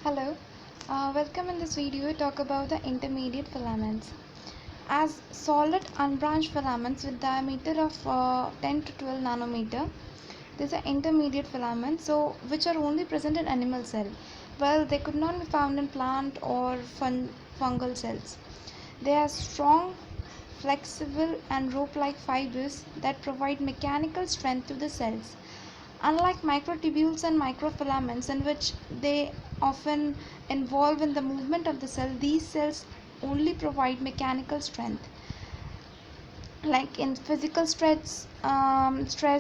Hello, welcome. In this video talk about the intermediate filaments. As solid unbranched filaments with diameter of 10 to 12 nanometer, these are intermediate filaments, so which are only present in animal cell. Well, they could not be found in plant or fungal cells. They are strong, flexible and rope-like fibers that provide mechanical strength to the cells. Unlike microtubules and microfilaments, in which they often involve in the movement of the cell, these cells only provide mechanical strength. Like in physical stress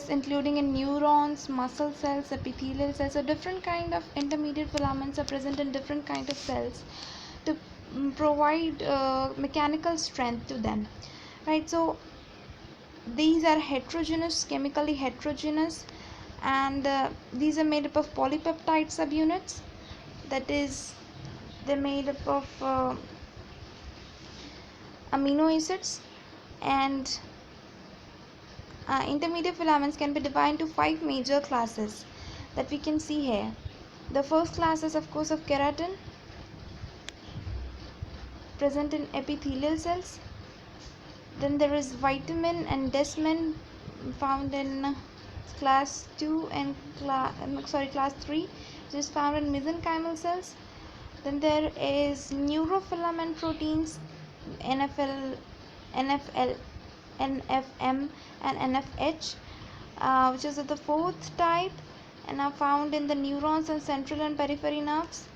including in neurons, muscle cells, epithelial cells, so different kind of intermediate filaments are present in different kind of cells to provide mechanical strength to them, right? So these are heterogeneous, chemically heterogeneous, and these are made up of polypeptide subunits, that is they're made up of amino acids. And intermediate filaments can be divided into 5 major classes that we can see here. The first class is of course of keratin, present in epithelial cells. Then there is vitamin and desmin, found in class 2 and class 3, which is found in mesenchymal cells. Then there is neurofilament proteins, NFL, NFM and NFH, which is of the fourth type and are found in the neurons and central and periphery nerves.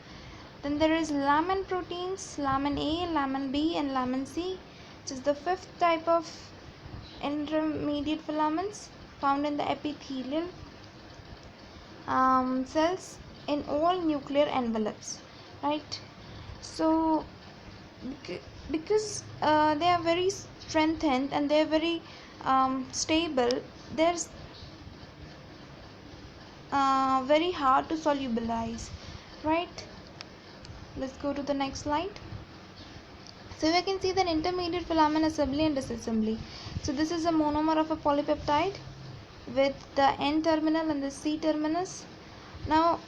Then there is lamin proteins, lamin A, lamin B and lamin C, which is the fifth type of intermediate filaments, found in the epithelial cells in all nuclear envelopes, right? So because they are very strengthened and they are very stable, there's very hard to solubilize, right? Let's go to the next slide. So we can see that intermediate filament assembly and disassembly. So this is a monomer of a polypeptide with the N terminal and the C terminus. Now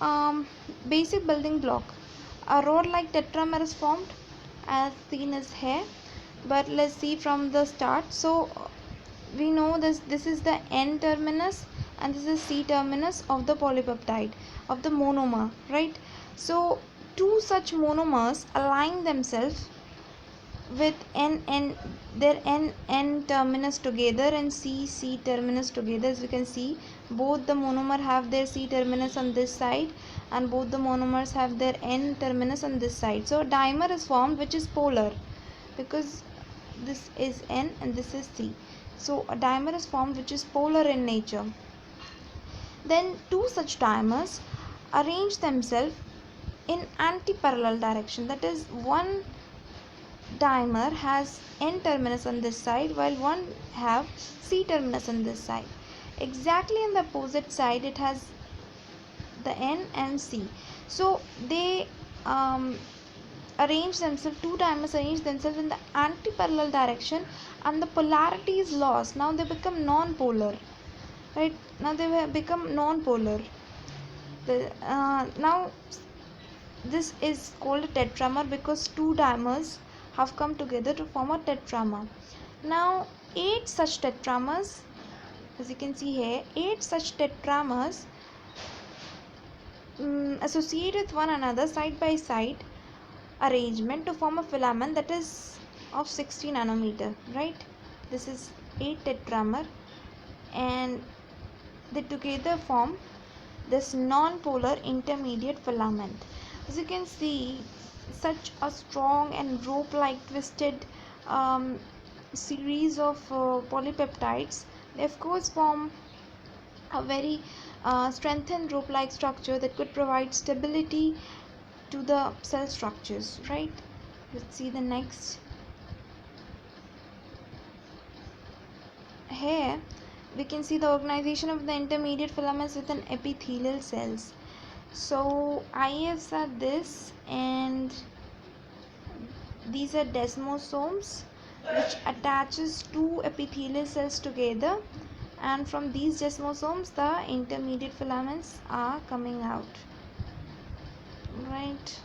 basic building block, a rod-like tetramer is formed as seen as here, but let's see from the start. So we know this is the N terminus and this is C terminus of the polypeptide, of the monomer, right? So two such monomers align themselves with their N terminus together and C terminus together. As you can see, both the monomer have their C terminus on this side and both the monomers have their N terminus on this side. So a dimer is formed which is polar, because this is N and this is C. So a dimer is formed which is polar in nature. Then two such dimers arrange themselves in anti-parallel direction, that is, one dimer has N terminus on this side while one have C terminus on this side. Exactly on the opposite side it has the N and C. So they arrange themselves, two dimers arrange themselves in the anti-parallel direction and the polarity is lost. Now they become non-polar, right? Now they become non-polar. Now this is called a tetramer because two dimers have come together to form a tetramer. Now 8 such tetramers, as you can see here, 8 such tetramers associate with one another side by side arrangement to form a filament that is of 60 nanometer, right? This is 8 tetramer and they together form this non-polar intermediate filament. As you can see, such a strong and rope-like twisted series of polypeptides, they of course form a very strengthened rope-like structure that could provide stability to the cell structures, right? Let's see the next. Here we can see the organization of the intermediate filaments within epithelial cells. So IFs are this, and these are desmosomes which attaches two epithelial cells together, and from these desmosomes the intermediate filaments are coming out, right?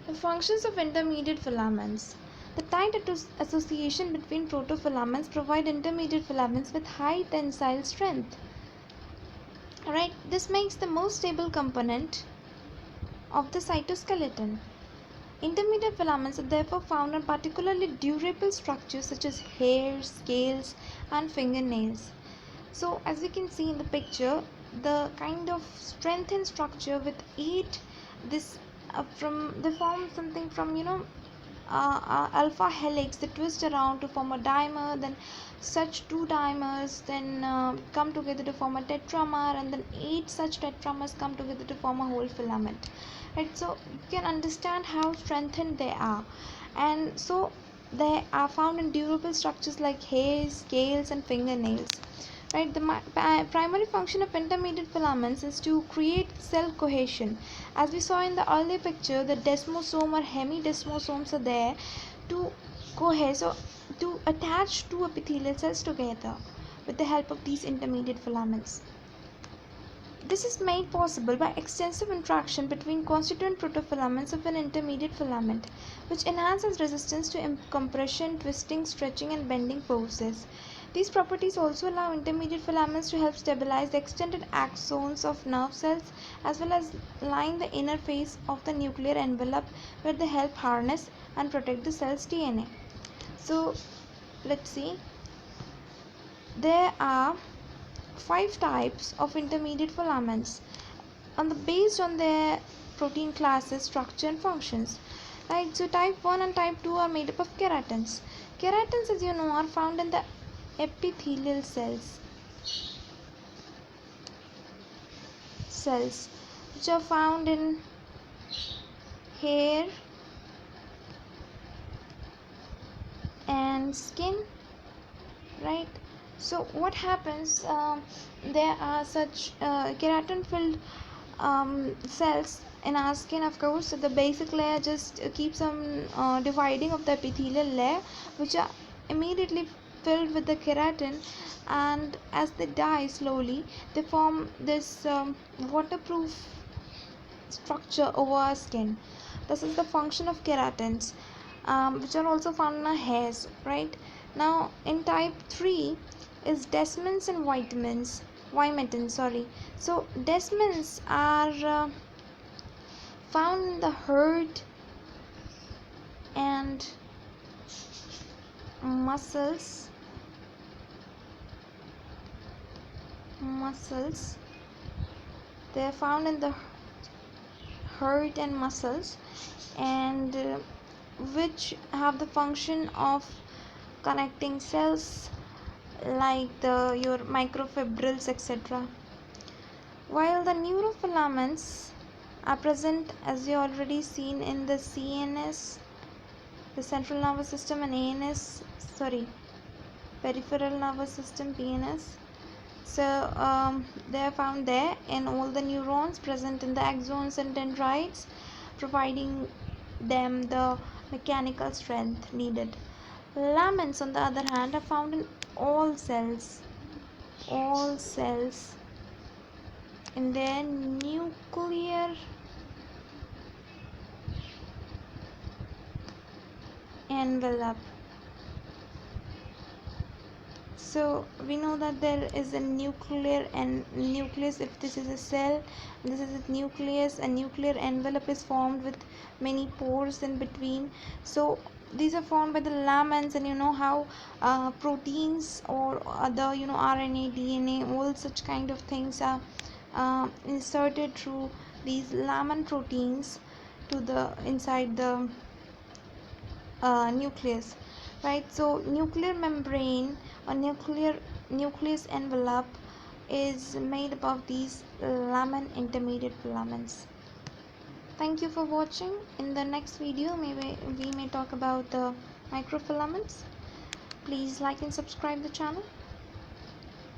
The functions of intermediate filaments. The tight association between protofilaments provide intermediate filaments with high tensile strength. Alright, this makes the most stable component of the cytoskeleton. Intermediate filaments are therefore found in particularly durable structures such as hairs, scales, and fingernails. So, as we can see in the picture, the kind of strengthened structure with eight this they form something from alpha helix that twist around to form a dimer, then such two dimers then come together to form a tetramer, and then eight such tetramers come together to form a whole filament, right? So you can understand how strengthened they are, and so they are found in durable structures like hairs, scales, and fingernails, right? The primary function of intermediate filaments is to create cell cohesion. As we saw in the earlier picture, the desmosome or hemidesmosomes are there to cohere, so to attach two epithelial cells together with the help of these intermediate filaments. This is made possible by extensive interaction between constituent protofilaments of an intermediate filament, which enhances resistance to compression, twisting, stretching, and bending forces. These properties also allow intermediate filaments to help stabilize the extended axons of nerve cells, as well as line the inner face of the nuclear envelope, where they help harness and protect the cell's DNA. So let's see. There are 5 types of intermediate filaments based on their protein classes, structure, and functions. Right, so type 1 and type 2 are made up of keratins. Keratins, as you know, are found in the epithelial cells which are found in hair and skin, right? So what happens, there are such keratin filled cells in our skin, of course. So the basic layer just keeps on dividing of the epithelial layer, which are immediately filled with the keratin, and as they die slowly, they form this waterproof structure over our skin. This is the function of keratins, which are also found in our hairs, right? Now in type 3 is desmins and vimetins, so desmins are found in the heart and muscles. They are found in the heart and muscles, and which have the function of connecting cells like your microfibrils, etc. While the neurofilaments are present, as you already seen, in the CNS, the central nervous system, and peripheral nervous system, PNS. So they are found there in all the neurons present in the axons and dendrites, providing them the mechanical strength needed. Laments, on the other hand, are found in all cells in their nuclear envelope. So we know that there is a nucleus if this is a cell, this is a nucleus. A nuclear envelope is formed with many pores in between. So these are formed by the laments, and you know how proteins or other RNA, DNA, all such kind of things are inserted through these lamin proteins to the inside the nucleus, right? So nuclear membrane or nucleus envelope is made up of these lamin intermediate filaments. Thank you for watching. In the next video, maybe we may talk about the microfilaments. Please like and subscribe the channel.